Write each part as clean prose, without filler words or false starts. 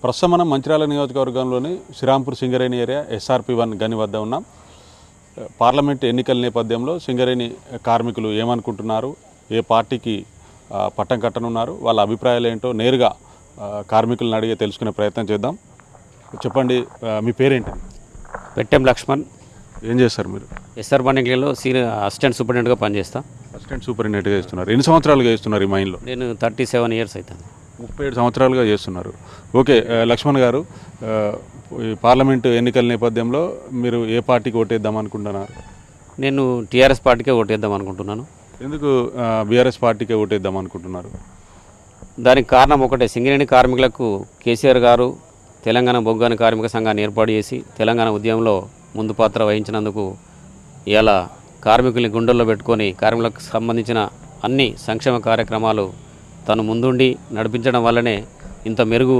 ప్రస్తుతం మనం మంచిర్యాల నియోజకవర్గంలోని శ్రీరాంపూర్ సింగరేణి ఏరియా SRP1 గని వద్ద ఉన్నాం. పార్లమెంట్ ఎన్నికల నేపథ్యంలో సింగరేణి కార్మికులు ఏమనుకుంటున్నారు, ఏ పార్టీకి పట్టం కట్టనున్నారు, వాళ్ళ అభిప్రాయాలు ఏంటో నేరుగా కార్మికులను అడిగి తెలుసుకునే ప్రయత్నం చేద్దాం. చెప్పండి, మీ పేరేంటి? పెట్టెం లక్ష్మణ్. ఏం చేస్తారు మీరు? SR1లో సీనియర్ అసిస్టెంట్ సూపరింటెండెంట్గా పనిచేస్తాను. అసిస్టెంట్ సూపరింటెండెంట్గా చేస్తున్నారు. ఎన్ని సంవత్సరాలుగా చేస్తున్నారు ఈ మైన్లో? నేను 37 ఇయర్స్ అవుతాను. 37 సంవత్సరాలుగా చేస్తున్నారు. ఓకే, లక్ష్మణ్ గారు, ఈ పార్లమెంటు ఎన్నికల నేపథ్యంలో మీరు ఏ పార్టీకి ఓటేద్దాం అనుకుంటున్నారు? నేను TRS పార్టీకే ఓటేద్దాం అనుకుంటున్నాను. ఎందుకు BRS పార్టీకే ఓటేద్దాం అనుకుంటున్నారు? దానికి కారణం ఒకటే, సింగరేణి కార్మికులకు కేసీఆర్ గారు తెలంగాణ బొగ్గాని కార్మిక సంఘాన్ని ఏర్పాటు చేసి తెలంగాణ ఉద్యమంలో ముందు పాత్ర వహించినందుకు ఇలా కార్మికుల్ని గుండెల్లో పెట్టుకొని కార్మికులకు సంబంధించిన అన్ని సంక్షేమ కార్యక్రమాలు తను ముందుండి నడిపించడం వల్లనే ఇంత మెరుగు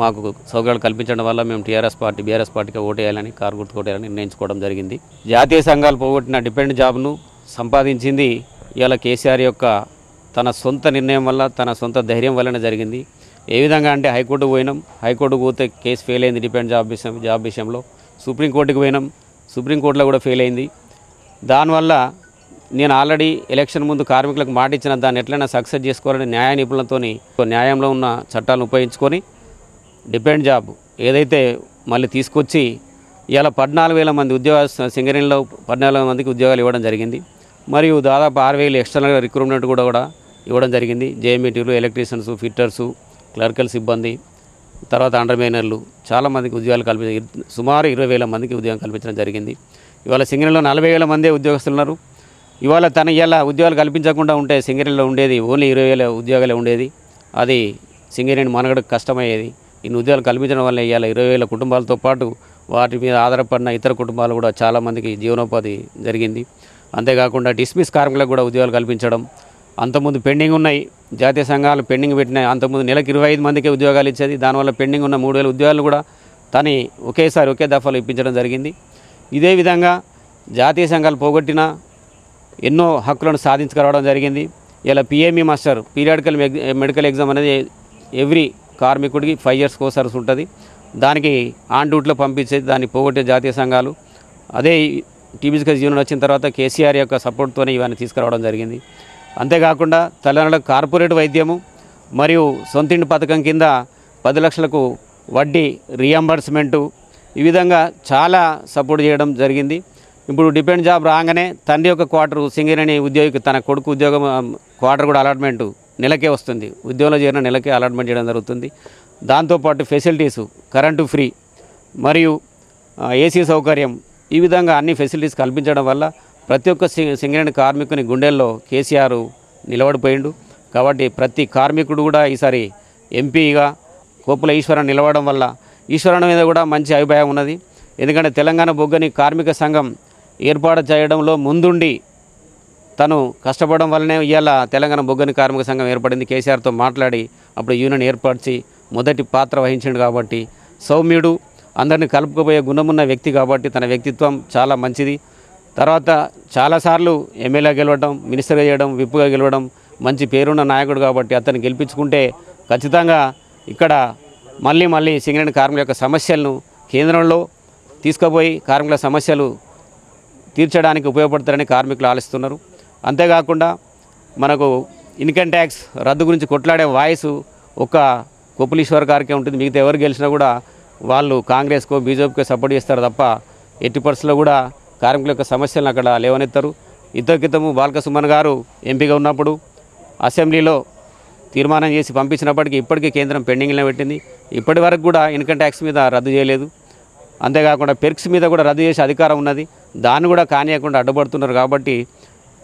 మాకు సౌకర్యాలు కల్పించడం వల్ల మేము TRS పార్టీ BRS పార్టీకి ఓటేయాలని, కారు గుర్తు ఓటేయాలని నిర్ణయించుకోవడం జరిగింది. జాతీయ సంఘాలు పోగొట్టిన డిపెండ్ జాబ్ను సంపాదించింది ఇలా కేసీఆర్ యొక్క తన సొంత నిర్ణయం వల్ల, తన సొంత ధైర్యం వల్లనే జరిగింది. ఏ విధంగా అంటే హైకోర్టుకు పోయినాం, హైకోర్టుకు పోతే కేసు ఫెయిల్ అయింది డిపెండ్ జాబ్ విషయంలో. సుప్రీంకోర్టుకు పోయినాం, సుప్రీంకోర్టులో కూడా ఫెయిల్ అయింది. దానివల్ల నేను ఆల్రెడీ ఎలక్షన్ ముందు కార్మికులకు మాట ఇచ్చిన దాన్ని ఎట్లయినా సక్సెస్ చేసుకోవాలని న్యాయ నిపుణులతో న్యాయంలో ఉన్న చట్టాలను ఉపయోగించుకొని డిపెండ్ జాబ్ ఏదైతే మళ్ళీ తీసుకొచ్చి ఇలా 14,000 మంది సింగరేణిలో 14,000 మందికి ఉద్యోగాలు ఇవ్వడం జరిగింది. మరియు దాదాపు 6,000 ఎక్స్టర్నల్ రిక్రూట్మెంట్ కూడా ఇవ్వడం జరిగింది. JMETలు, ఎలక్ట్రీషియన్స్, ఫిట్టర్సు, క్లర్కల్ సిబ్బంది, తర్వాత అండర్ మైనర్లు చాలామందికి ఉద్యోగాలు సుమారు 20,000 మందికి ఉద్యోగం కల్పించడం జరిగింది. ఇవాళ సింగరేణిలో 40,000 మందే ఉద్యోగస్తులు ఉన్నారు. ఇవాళ ఇలా ఉద్యోగాలు కల్పించకుండా ఉంటే సింగరేణిలో ఉండేది ఓన్లీ 20,000 ఉద్యోగాలే ఉండేది. అది సింగరేణి మనగడకు కష్టమయ్యేది. ఇన్ని ఉద్యోగాలు కల్పించడం వల్ల ఇవాళ 20,000 కుటుంబాలతో పాటు వాటి మీద ఆధారపడిన ఇతర కుటుంబాలు కూడా చాలామందికి జీవనోపాధి జరిగింది. అంతేకాకుండా డిస్మిస్ కార్మికులకు కూడా ఉద్యోగాలు కల్పించడం, అంతకుముందు పెండింగ్ ఉన్నాయి జాతీయ సంఘాలు పెండింగ్ పెట్టినాయి. అంతకుముందు నెలకు 25 మందికే ఉద్యోగాలు ఇచ్చేది. దానివల్ల పెండింగ్ ఉన్న 3,000 ఉద్యోగాలు కూడా ఒకే దఫాలో ఇప్పించడం జరిగింది. ఇదే విధంగా జాతీయ సంఘాలు పోగొట్టిన ఎన్నో హక్కులను సాధించుకురావడం జరిగింది. ఇలా PME master periodical medical exam అనేది ఎవ్రీ కార్మికుడికి 5 ఇయర్స్కి ఒకసారి ఉంటుంది. దానికి ఆన్ డ్యూటీలో పంపించేది, దాన్ని పోగొట్టే జాతీయ సంఘాలు. అదే TBC జీవనం వచ్చిన తర్వాత కేసీఆర్ యొక్క సపోర్ట్తోనే ఇవన్నీ తీసుకురావడం జరిగింది. అంతేకాకుండా తల్లిదండ్రులకు కార్పొరేట్ వైద్యము మరియు సొంతింటి పథకం కింద 10 లక్షలకు వడ్డీ రియంబర్స్మెంటు, ఈ విధంగా చాలా సపోర్ట్ చేయడం జరిగింది. ఇప్పుడు డిపెండ్ జాబ్ రాగానే తండ్రి యొక్క క్వార్టర్ సింగరేణి ఉద్యోగికి తన కొడుకు ఉద్యోగం క్వార్టర్ కూడా అలాట్మెంట్ నెలకే వస్తుంది. ఉద్యోగంలో చేరిన నెలకే అలాట్మెంట్ చేయడం జరుగుతుంది. దాంతోపాటు ఫెసిలిటీసు, కరెంటు ఫ్రీ మరియు AC సౌకర్యం, ఈ విధంగా అన్ని ఫెసిలిటీస్ కల్పించడం వల్ల ప్రతి ఒక్క సింగరేణి కార్మికుని గుండెల్లో కేసీఆర్ నిలబడిపోయిండు. కాబట్టి ప్రతి కార్మికుడు కూడా ఈసారి ఎంపీగా కోపుల ఈశ్వరన్ నిలవడం వల్ల ఈశ్వరన్ మీద కూడా మంచి అభిప్రాయం ఉన్నది. ఎందుకంటే తెలంగాణ బొగ్గని కార్మిక సంఘం ఏర్పాటు చేయడంలో ముందుండి తను కష్టపడడం వల్లనే ఇవాళ తెలంగాణ బొగ్గని కార్మిక సంఘం ఏర్పడింది. కేసీఆర్తో మాట్లాడి అప్పుడు యూనియన్ ఏర్పరిచి మొదటి పాత్ర వహించాడు. కాబట్టి సౌమ్యుడు, అందరినీ కలుపుకుపోయే గుణమున్న వ్యక్తి కాబట్టి తన వ్యక్తిత్వం చాలా మంచిది. తర్వాత చాలాసార్లు ఎమ్మెల్యే గెలవడం, మినిస్టర్గా చేయడం, విప్గా గెలవడం, మంచి పేరున్న నాయకుడు కాబట్టి అతన్ని గెలిపించుకుంటే ఖచ్చితంగా ఇక్కడ మళ్ళీ సింగరేణి కార్మికుల యొక్క సమస్యలను కేంద్రంలో తీసుకుపోయి కార్మికుల సమస్యలు తీర్చడానికి ఉపయోగపడతారని కార్మికులు ఆలోచిస్తున్నారు. అంతేకాకుండా మనకు ఇన్కమ్ ట్యాక్స్ రద్దు గురించి కొట్లాడే వాయిస్ ఒక్క కొప్పులీశ్వర్ గారికే ఉంటుంది. మిగతా ఎవరు గెలిచినా కూడా వాళ్ళు కాంగ్రెస్కో బీజేపీకో సపోర్ట్ చేస్తారు తప్ప ఎట్టి పరిస్థితుల్లో కూడా కార్మికుల యొక్క సమస్యలను అక్కడ లేవనెత్తారు. క్రితము బాల్క సుమన్ గారు ఎంపీగా ఉన్నప్పుడు అసెంబ్లీలో తీర్మానం చేసి పంపించినప్పటికీ ఇప్పటికీ కేంద్రం పెండింగ్లో పెట్టింది. ఇప్పటి వరకు కూడా ఇన్కమ్ ట్యాక్స్ మీద రద్దు చేయలేదు. అంతేకాకుండా పెర్క్స్ మీద కూడా రద్దు చేసే అధికారం ఉన్నది. దాన్ని కూడా కానియకుండా అడ్డుపడుతున్నారు. కాబట్టి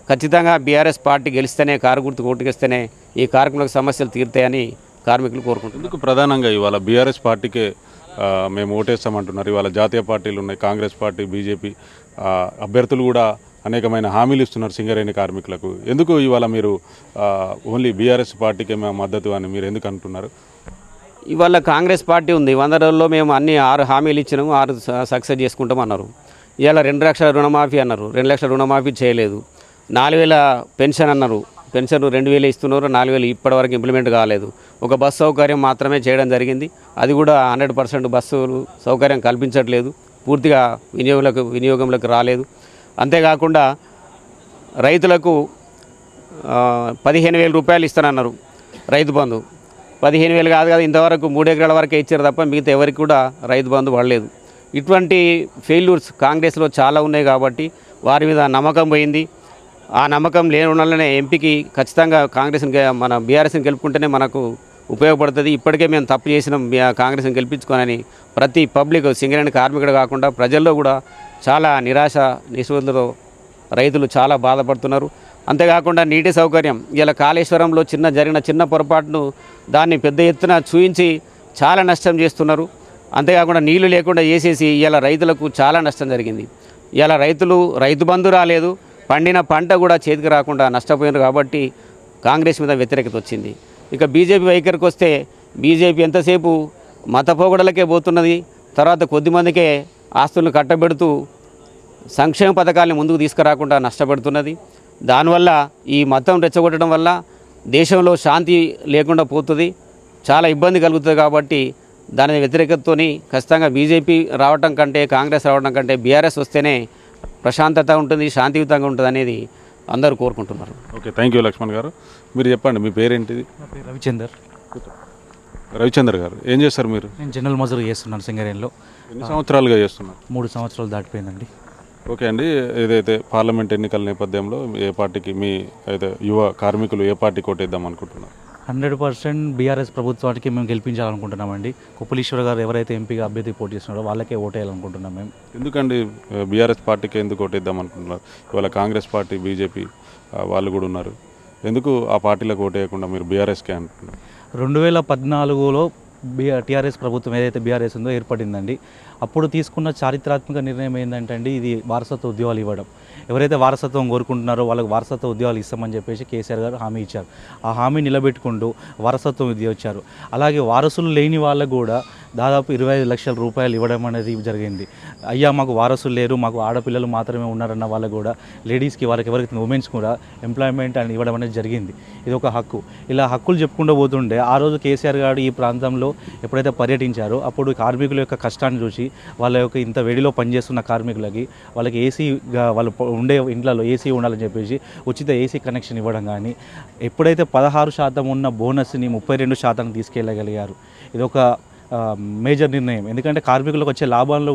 ఖచ్చితంగా BRS పార్టీ గెలిస్తేనే, కారు గుర్తు ఓటుకేస్తేనే ఈ కార్మికులకు సమస్యలు తీరుతాయని కార్మికులు కోరుకుంటున్నారు. ఎందుకు ప్రధానంగా ఇవాళ BRS పార్టీకే మేము ఓటేస్తామంటున్నారు? ఇవాళ జాతీయ పార్టీలు ఉన్నాయి, కాంగ్రెస్ పార్టీ, BJP అభ్యర్థులు కూడా అనేకమైన హామీలు ఇస్తున్నారు సింగరేణి కార్మికులకు. ఎందుకు ఇవాళ మీరు ఓన్లీ BRS పార్టీకే మేము మద్దతు అని మీరు ఎందుకు అంటున్నారు? ఇవాళ కాంగ్రెస్ పార్టీ ఉంది. 100 రోజుల్లో మేము అన్ని 6 హామీలు ఇచ్చినాము, 6 సక్సెస్ చేసుకుంటాం అన్నారు. ఇవాళ 2 లక్షల రుణమాఫీ అన్నారు, 2 లక్షల రుణమాఫీ చేయలేదు. 4,000 పెన్షన్ అన్నారు, పెన్షన్ 2000 ఇస్తున్నారు, 4000 ఇప్పటివరకు ఇంప్లిమెంట్ కాలేదు. ఒక బస్సు సౌకర్యం మాత్రమే చేయడం జరిగింది. అది కూడా 100% బస్సులు సౌకర్యం కల్పించట్లేదు, పూర్తిగా వినియోగంలోకి రాలేదు. అంతేకాకుండా రైతులకు 15,000 రూపాయలు ఇస్తానన్నారు రైతు బంధు. 15,000 కాదు ఇంతవరకు 3 ఎకరాల వరకే ఇచ్చారు తప్ప మిగతా ఎవరికి కూడా రైతు బంధు పడలేదు. ఇటువంటి ఫెయిల్యూర్స్ కాంగ్రెస్లో చాలా ఉన్నాయి కాబట్టి వారి మీద నమ్మకం పోయింది. ఆ నమ్మకం లేని వల్లనే ఎంపీకి ఖచ్చితంగా కాంగ్రెస్ని మన బీఆర్ఎస్ని గెలుపుకుంటేనే మనకు ఉపయోగపడుతుంది. ఇప్పటికే మేము తప్పు చేసినాం కాంగ్రెస్ని గెలిపించుకోనని ప్రతి పబ్లిక్ సింగరేణి కార్మికుడు కాకుండా ప్రజల్లో కూడా చాలా నిరాశ నిస్పృహలతో రైతులు చాలా బాధపడుతున్నారు. అంతేకాకుండా నీటి సౌకర్యం ఇలా కాళేశ్వరంలో జరిగిన చిన్న పొరపాటును దాన్ని పెద్ద ఎత్తున చూయించి చాలా నష్టం చేస్తున్నారు. అంతేకాకుండా నీళ్లు లేకుండా చేసేసి ఇలా రైతులకు చాలా నష్టం జరిగింది. ఇలా రైతు బంధు రాలేదు, పండిన పంట కూడా చేతికి రాకుండా నష్టపోయారు. కాబట్టి కాంగ్రెస్ మీద వ్యతిరేకత వచ్చింది. ఇక బీజేపీ వైఖరికి వస్తే బీజేపీ ఎంతసేపు మత పోగడలకే పోతున్నది, తర్వాత కొద్దిమందికే ఆస్తులను కట్టబెడుతూ సంక్షేమ పథకాలను ముందుకు తీసుకురాకుండా నష్టపెడుతున్నది. దానివల్ల ఈ మతం రెచ్చగొట్టడం వల్ల దేశంలో శాంతి లేకుండా పోతుంది, చాలా ఇబ్బంది కలుగుతుంది. కాబట్టి దాని వ్యతిరేకతతో ఖచ్చితంగా బీజేపీ రావటం కంటే కాంగ్రెస్ రావడం కంటే బీఆర్ఎస్ వస్తేనే ప్రశాంతత ఉంటుంది, శాంతియుతంగా ఉంటుంది అనేది అందరూ కోరుకుంటున్నారు. ఓకే, థ్యాంక్ యూ లక్ష్మణ్ గారు. మీరు చెప్పండి, మీ పేరేంటిది? నా పేరు రవిచందర్. రవిచంద్ర గారు, ఏం చేస్తారు మీరు? నేను జనరల్ మజూరు చేస్తున్నాను సింగరేణిలో. ఎన్ని సంవత్సరాలుగా చేస్తున్నారు? 3 సంవత్సరాలు దాటిపోయిందండి. ఓకే అండి, ఏదైతే పార్లమెంట్ ఎన్నికల నేపథ్యంలో ఏ పార్టీకి మీ అయితే యువ కార్మికులు ఏ పార్టీ కోటేద్దాం అనుకుంటున్నారు? 100% బీఆర్ఎస్ ప్రభుత్వానికి మేము గెలిపించాలనుకుంటున్నామండి. కొప్పులీశ్వర్ గారు ఎవరైతే ఎంపీగా అభ్యర్థి పోటీ చేస్తున్నారో వాళ్ళకే ఓటేయాలనుకుంటున్నాం మేము. ఎందుకండి బీఆర్ఎస్ పార్టీకి ఎందుకు ఓటేద్దాం అనుకుంటున్నారు? ఇవాళ కాంగ్రెస్ పార్టీ, బీజేపీ వాళ్ళు కూడా ఉన్నారు. ఎందుకు ఆ పార్టీలకు ఓటేయకుండా మీరు బీఆర్ఎస్కే అంటున్నారు? 2014లో టీఆర్ఎస్ ప్రభుత్వం ఏదైతే బీఆర్ఎస్ ఉందో ఏర్పడిందండి. అప్పుడు తీసుకున్న చారిత్రాత్మక నిర్ణయం ఏంటంటే అండి, ఇది వారసత్వ ఉద్యోగాలు ఇవ్వడం. ఎవరైతే వారసత్వం కోరుకుంటున్నారో వాళ్ళకి వారసత్వ ఉద్యోగాలు ఇస్తామని చెప్పేసి కేసీఆర్ గారు హామీ ఇచ్చారు. ఆ హామీ నిలబెట్టుకుంటూ వారసత్వం ఉద్యోగం ఇచ్చారు. అలాగే వారసులు లేని వాళ్ళకు కూడా దాదాపు 25 లక్షల రూపాయలు ఇవ్వడం అనేది జరిగింది. అయ్యా మాకు వారసులు లేరు, మాకు ఆడపిల్లలు మాత్రమే ఉన్నారన్న వాళ్ళకు కూడా లేడీస్కి వాళ్ళకి ఎవరికి ఉమెన్స్ కూడా ఎంప్లాయ్మెంట్ అని ఇవ్వడం అనేది జరిగింది. ఇది ఒక హక్కు. ఇలా హక్కులు చెప్పుకుంటూ పోతుండే ఆ రోజు కేసీఆర్ గారు ఈ ప్రాంతంలో ఎప్పుడైతే పర్యటించారో అప్పుడు కార్మికుల యొక్క కష్టాన్ని చూసి వాళ్ళ యొక్క ఇంత వేడిలో పనిచేస్తున్న కార్మికులకి వాళ్ళకి ఏసీగా వాళ్ళు ఉండే ఇండ్లలో ఏసీ ఉండాలని చెప్పేసి ఉచిత ఏసీ కనెక్షన్ ఇవ్వడం కానీ, ఎప్పుడైతే 16% ఉన్న బోనస్ని 32% తీసుకెళ్ళగలిగారు. ఇది ఒక మేజర్ నిర్ణయం. ఎందుకంటే కార్మికులకు వచ్చే లాభాల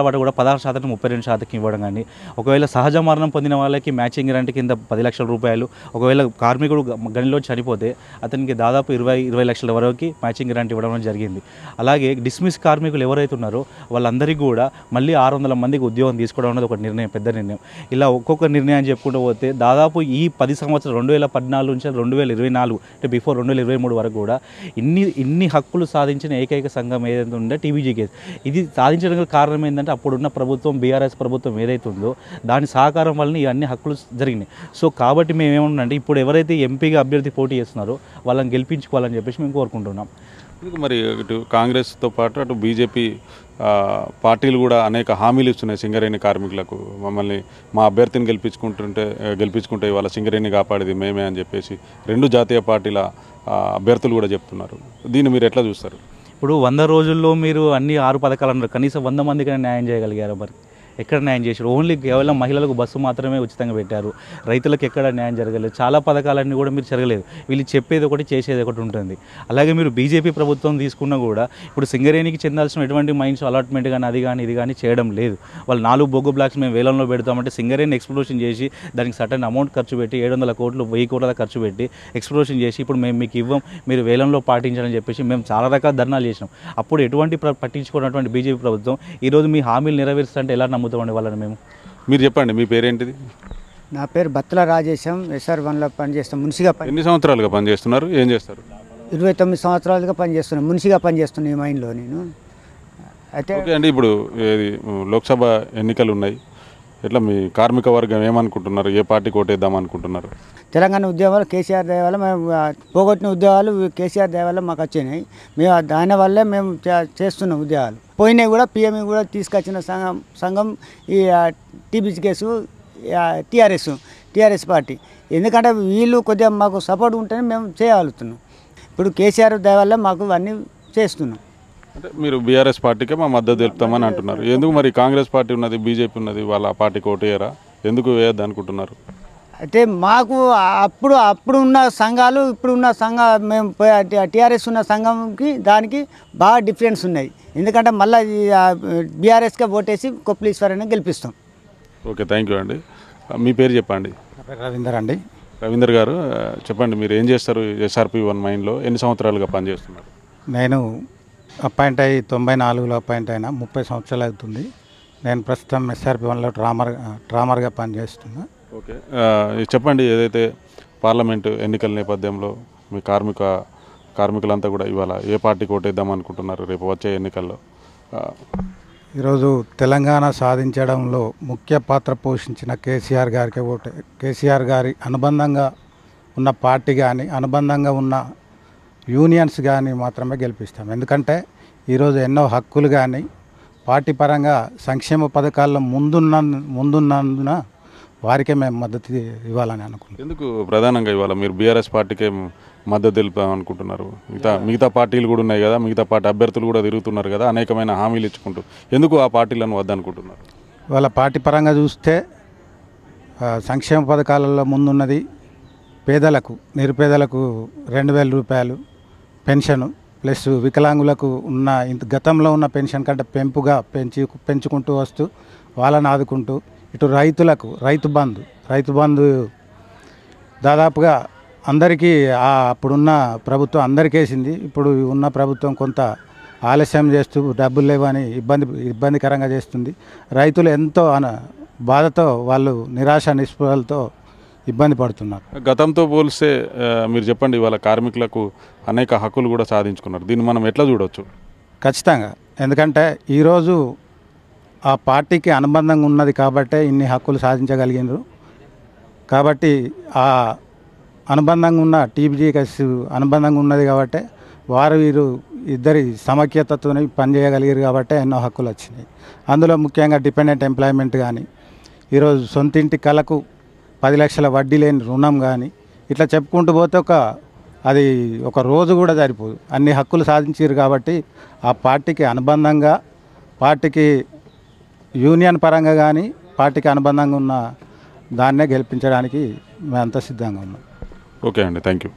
వాట కూడా 16% 32% ఇవ్వడం కానీ, ఒకవేళ సహజ మరణం పొందిన వాళ్ళకి మ్యాచింగ్ గ్యారెంటీ కింద 10 లక్షల రూపాయలు, ఒకవేళ కార్మికుడు గనిలో చనిపోతే అతనికి దాదాపు 20 లక్షల వరకు మ్యాచింగ్ గ్యారెంటీ ఇవ్వడం జరిగింది. అలాగే డిస్మిస్ కార్మికులు ఎవరైతే ఉన్నారో వాళ్ళందరికీ కూడా మళ్ళీ 600 మందికి ఉద్యోగం తీసుకోవడం అనేది ఒక నిర్ణయం, పెద్ద నిర్ణయం. ఇలా ఒక్కొక్క నిర్ణయం చెప్పుకుంటూ పోతే దాదాపు ఈ 10 సంవత్సరాలు 2014 నుంచి 2024 అంటే బిఫోర్ 2023 వరకు కూడా ఇన్ని హక్కులు సాధించిన ఏకైక సంఘం ఏదైతే ఉందో టీబీజీ కేసు. ఇది సాధించడానికి కారణం ఏంటంటే అప్పుడున్న ప్రభుత్వం బీఆర్ఎస్ ప్రభుత్వం ఏదైతే ఉందో దాని సహకారం వలన ఇవన్నీ హక్కులు జరిగినాయి. సో కాబట్టి మేము ఏమన్నామంటే ఇప్పుడు ఎవరైతే ఎంపీగా అభ్యర్థి పోటీ చేస్తున్నారో వాళ్ళని గెలిపించుకోవాలని చెప్పేసి మేము కోరుకుంటున్నాం. మరి ఇటు కాంగ్రెస్తో పాటు అటు బీజేపీ పార్టీలు కూడా అనేక హామీలు ఇస్తున్నాయి సింగరేణి కార్మికులకు. మమ్మల్ని మా అభ్యర్థిని గెలిపించుకుంటే వాళ్ళ సింగరేణి కాపాడేది మేమే అని చెప్పేసి 2 జాతీయ పార్టీల అభ్యర్థులు కూడా చెప్తున్నారు. దీన్ని మీరు ఎట్లా చూస్తారు? ఇప్పుడు 100 రోజుల్లో మీరు అన్ని 6 పథకాలు అన్నారు, కనీసం 100 మందికైనా న్యాయం చేయగలిగారు? మరి ఎక్కడ న్యాయం చేశారు? ఓన్లీ కేవలం మహిళలకు బస్సు మాత్రమే ఉచితంగా పెట్టారు, రైతులకు ఎక్కడ న్యాయం జరగలేదు. చాలా పథకాలన్నీ కూడా మీరు జరగలేదు. వీళ్ళు చెప్పేది ఒకటి చేసేది ఒకటి ఉంటుంది. అలాగే మీరు బీజేపీ ప్రభుత్వం తీసుకున్నా కూడా ఇప్పుడు సింగరేణికి చెందాల్సిన ఎటువంటి మైన్స్ అలాట్మెంట్ కానీ అది కానీ ఇది కానీ చేయడం లేదు. వాళ్ళు 4 బొగ్గు బ్లాక్స్ మేము వేలంలో పెడతామంటే సింగరేణి ఎక్స్ప్లోరేషన్ చేసి దానికి సర్టన్ అమౌంట్ ఖర్చు పెట్టి 700 కోట్లు 1000 కోట్ల ఖర్చు పెట్టి ఎక్స్ప్లోరేషన్ చేసి ఇప్పుడు మేము మీకు ఇవ్వం, మీరు వేలంలో పాటించాలని చెప్పేసి మేము చాలా రకాల ధర్నాలు చేసినాం. అప్పుడు ఎటువంటి పట్టించుకున్నటువంటి బీజేపీ ప్రభుత్వం ఈరోజు మీ హామీలు నెరవేరుస్తుంటే ఎలా నమ్ముతామండి వాళ్ళని మేము? మీరు చెప్పండి, మీ పేరేంటిది? నా పేరు బత్తుల రాజేశం. SR1లో పనిచేస్తాం. మున్సిగా ఎన్ని సంవత్సరాలుగా పనిచేస్తున్నారు? ఏం చేస్తారు? 29 సంవత్సరాలుగా పనిచేస్తున్నాను. మున్సిగా పనిచేస్తున్నాను ఈ మైన్లో నేను. అయితే ఓకే అండి, ఇప్పుడు లోక్సభ ఎన్నికలు ఉన్నాయి. ఎట్లా మీ కార్మిక వర్గం ఏమనుకుంటున్నారు? ఏ పార్టీ కోటేద్దాం అనుకుంటున్నారు? తెలంగాణ ఉద్యోగాలు కేసీఆర్ దయ వల్ల మేము పోగొట్టిన ఉద్యోగాలు కేసీఆర్ దయ వల్ల మాకు వచ్చినాయి. మేము దానివల్లే మేము చేస్తున్నాం ఉద్యోగాలు. పోయినాయి కూడా పిఎంఈ కూడా తీసుకొచ్చిన సంఘం ఈ టీబీజీ కేసు టీఆర్ఎస్ పార్టీ. ఎందుకంటే వీళ్ళు కొద్దిగా మాకు సపోర్ట్ ఉంటేనే మేము చేయగలుగుతున్నాం. ఇప్పుడు కేసీఆర్ దయ వల్ల మాకు అన్నీ చేస్తున్నాం. అంటే మీరు బీఆర్ఎస్ పార్టీకే మా మద్దతు తెలుపుతామని అంటున్నారు. ఎందుకు మరి కాంగ్రెస్ పార్టీ ఉన్నది, బీజేపీ ఉన్నది, వాళ్ళ ఆ పార్టీకి ఓటేయరా? ఎందుకు వేయద్దు అనుకుంటున్నారు? అయితే మాకు అప్పుడు ఉన్న సంఘాలు ఇప్పుడున్న మేము టీఆర్ఎస్ ఉన్న సంఘంకి దానికి బాగా డిఫరెన్స్ ఉన్నాయి. ఎందుకంటే మళ్ళీ బీఆర్ఎస్గా ఓటేసి కొప్పులీశ్వరాన్ని గెలిపిస్తాం. ఓకే, థ్యాంక్ యూ అండి. మీ పేరు చెప్పండి. రవీందర్ అండి. రవీందర్ గారు, చెప్పండి, మీరు ఏం చేస్తారు? SRP-1 మైన్లో ఎన్ని సంవత్సరాలుగా పనిచేస్తున్నారు? నేను అపాయింట్ అయ్యి 94లో అపాయింట్ అయినా 30 సంవత్సరాలు అవుతుంది. నేను ప్రస్తుతం SRP-1లో ట్రామర్గా పనిచేస్తున్నా. ఓకే, చెప్పండి, ఏదైతే పార్లమెంటు ఎన్నికల నేపథ్యంలో మీ కార్మికులంతా కూడా ఇవాళ ఏ పార్టీకి ఓటేద్దాం అనుకుంటున్నారు రేపు వచ్చే ఎన్నికల్లో? ఈరోజు తెలంగాణ సాధించడంలో ముఖ్య పాత్ర పోషించిన కేసీఆర్ గారి అనుబంధంగా ఉన్న పార్టీ కానీ అనుబంధంగా ఉన్న యూనియన్స్ కానీ మాత్రమే గెలిపిస్తాం. ఎందుకంటే ఈరోజు ఎన్నో హక్కులు కానీ పార్టీ పరంగా సంక్షేమ పథకాల్లో ముందున్నందున వారికే మేము మద్దతు ఇవ్వాలని అనుకుంటున్నాం. ఎందుకు ప్రధానంగా ఇవాళ మీరు బీఆర్ఎస్ పార్టీకే మద్దతు తెలుపుదాం అనుకుంటున్నారు? మిగతా పార్టీలు కూడా ఉన్నాయి కదా, మిగతా పార్టీ అభ్యర్థులు కూడా తిరుగుతున్నారు కదా, అనేకమైన హామీలు ఇచ్చుకుంటూ, ఎందుకు ఆ పార్టీలను వద్దనుకుంటున్నారు? ఇవాళ పార్టీ పరంగా చూస్తే సంక్షేమ పథకాలలో ముందున్నది పేదలకు, నిరుపేదలకు 2000 రూపాయలు పెన్షను, ప్లస్ వికలాంగులకు ఉన్న గతంలో ఉన్న పెన్షన్ కంటే పెంచుకుంటూ వస్తూ వాళ్ళని ఆదుకుంటూ, ఇటు రైతులకు రైతు బంధు దాదాపుగా అందరికీ అప్పుడున్న ప్రభుత్వం అందరికీ వేసింది. ఇప్పుడు ఉన్న ప్రభుత్వం కొంత ఆలస్యం చేస్తూ డబ్బులు లేవని ఇబ్బందికరంగా చేస్తుంది. రైతులు ఎంతో బాధతో వాళ్ళు నిరాశ నిస్పృహలతో ఇబ్బంది పడుతున్నారు. గతంతో పోలిస్తే మీరు చెప్పండి, ఇవాళ కార్మికులకు అనేక హక్కులు కూడా సాధించుకున్నారు. దీన్ని మనం ఎట్లా చూడవచ్చు? ఖచ్చితంగా, ఎందుకంటే ఈరోజు ఆ పార్టీకి అనుబంధంగా ఉన్నది కాబట్టే ఇన్ని హక్కులు సాధించగలిగినారు. కాబట్టి ఆ అనుబంధంగా ఉన్న TBGS అనుబంధంగా ఉన్నది కాబట్టి వీరు ఇద్దరి సమైక్యతతో పనిచేయగలిగారు కాబట్టి ఎన్నో హక్కులు వచ్చినాయి. అందులో ముఖ్యంగా డిపెండెంట్ ఎంప్లాయ్మెంట్ కానీ, ఈరోజు సొంతింటి కళకు 10 లక్షల వడ్డీ లేని రుణం కానీ, ఇట్లా చెప్పుకుంటూ పోతే అది ఒక రోజు కూడా సరిపోదు. అన్ని హక్కులు సాధించారు కాబట్టి ఆ పార్టీకి అనుబంధంగా, పార్టీకి యూనియన్ పరంగా కానీ పార్టీకి అనుబంధంగా ఉన్న దాన్నే గెలిపించడానికి మేమంతా సిద్ధంగా ఉన్నాం. ఓకే అండి, థ్యాంక్ యూ.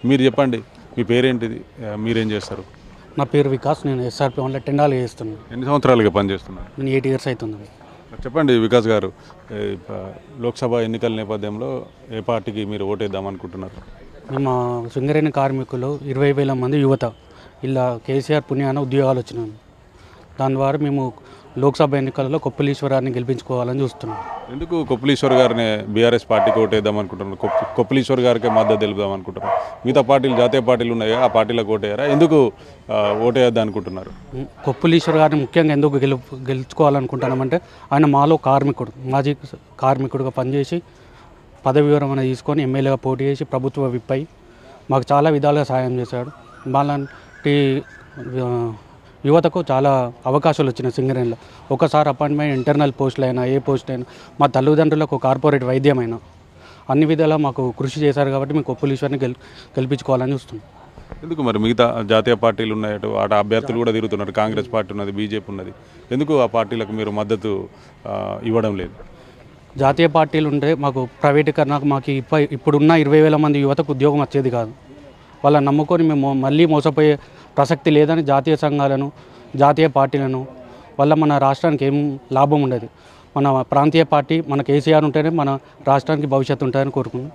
మీరు చెప్పండి, మీ పేరేంటిది, మీరేం చేస్తారు? నా పేరు వికాస్. నేను SRP-1లో టెండాలు చేస్తున్నాను. ఎన్ని సంవత్సరాలుగా పనిచేస్తున్నారు? నేను 8 years అవుతుంది. చెప్పండి వికాస్ గారు, లోక్సభ ఎన్నికల నేపథ్యంలో ఏ పార్టీకి మీరు ఓటేద్దాం అనుకుంటున్నారు? మేము సింగరేణి కార్మికులు 20,000 మంది యువత ఇలా కేసీఆర్ పుణ్యాన ఉద్యోగాలు వచ్చినాము. దాని ద్వారా మేము లోక్సభ ఎన్నికలలో కొప్పులీశ్వరాన్ని గెలిపించుకోవాలని చూస్తున్నాం. ఎందుకు కొప్పులీశ్వర్ గారిని బీఆర్ఎస్ పార్టీకి ఓటేద్దాం అనుకుంటున్నారు? కొప్పులీశ్వర్ గారికి మద్దతు తెలుపుదాం అనుకుంటున్నారు. మిగతా పార్టీలు, జాతీయ పార్టీలు ఉన్నాయి, ఆ పార్టీలకు ఓటేయారా? ఎందుకు ఓటేయద్దు అనుకుంటున్నారు? కొప్పులీశ్వర్ గారిని ముఖ్యంగా ఎందుకు గెలుచుకోవాలనుకుంటున్నామంటే ఆయన మాలో మాజీ కార్మికుడుగా పనిచేసి పదవి విరమణ తీసుకొని ఎమ్మెల్యేగా పోటీ చేసి ప్రభుత్వ విప్ అయి మాకు చాలా విధాలుగా సాయం చేశాడు. మాలాంటి యువతకు చాలా అవకాశాలు వచ్చినాయి సింగరేణిలో. ఒకసారి అపాయింట్మెంట్ ఇంటర్నల్ పోస్టులు అయినా, ఏ పోస్ట్ అయినా, మా తల్లిదండ్రులకు కార్పొరేట్ వైద్యమైనా అన్ని విధాలా మాకు కృషి చేశారు కాబట్టి మేము కొప్పులీశ్వరిని గెలిపించుకోవాలని చూస్తున్నాం. ఎందుకు మరి మిగతా జాతీయ పార్టీలు ఉన్నాయి, అటు అభ్యర్థులు కూడా తిరుగుతున్నారు, కాంగ్రెస్ పార్టీ ఉన్నది, బీజేపీ ఉన్నది, ఎందుకు ఆ పార్టీలకు మీరు మద్దతు ఇవ్వడం లేదు? జాతీయ పార్టీలు ఉంటే మాకు ప్రైవేటీకరణకు మాకు ఇప్పుడున్న 20,000 మంది యువతకు ఉద్యోగం వచ్చేది కాదు. వాళ్ళని నమ్ముకొని మేము మళ్ళీ మోసపోయే ప్రసక్తి లేదని జాతీయ సంఘాలను, జాతీయ పార్టీలను వల్ల మన రాష్ట్రానికి ఏం లాభం ఉండదు. మన ప్రాంతీయ పార్టీ, మన కేసీఆర్ ఉంటేనే మన రాష్ట్రానికి భవిష్యత్తు ఉంటుందని కోరుకున్నాం.